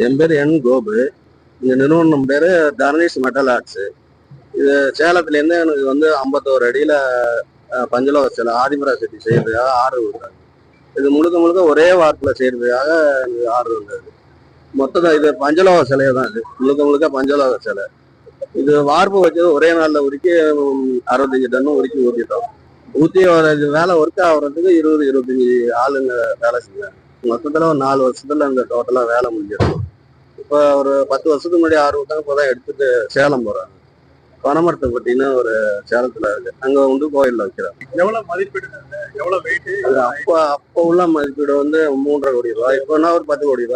என் பேர் என் கோபு. இந்த நிறுவனம் பேரு தர்னிஷ் மெட்டல் ஆர்ட்ஸ். இது சேலத்துல இருந்து எனக்கு வந்து 51 அடியில பஞ்சலோக சிலை ஆதிபரா செட்டி செய்யறதுக்காக ஆர்டர் கொடுத்தாங்க. இது முழுக்க முழுக்க ஒரே வாரத்துல செய்யறதுக்காக எனக்கு ஆர்டர் வந்தது. மொத்தம் இது பஞ்சலோக சிலையை தான். இது முழுக்க முழுக்க பஞ்சலோக சிலை. இது வார்ப்பு வச்சது ஒரே நாள்ல உருக்கி 65 டன்னு உருக்கி ஊற்றிட்டோம். ஊற்றி இது வேலை ஒர்க் ஆகுறதுக்கு 20-25 ஆளுங்க வேலை செஞ்சாங்க. மொத்தத்துல ஒரு 4 வருஷத்துல இந்த டோட்டலா வேலை முடிஞ்சிடும். இப்போ ஒரு 10 வருஷத்துக்கு முன்னாடி ஆர்வத்தான் இப்போதான் எடுத்துட்டு சேலம் போறாங்க. பனமரத்தைப்பட்டின்னு ஒரு சேலத்துல இருக்கு. அங்க வந்து கோயில்ல வைக்கிறாங்க. எவ்வளவு மதிப்பீடு, எவ்வளவு வெயிட்? அப்போ உள்ள மதிப்பீடு வந்து 3.5 கோடி ரூபாய். இப்போனா ஒரு 10 கோடி ரூபாய்.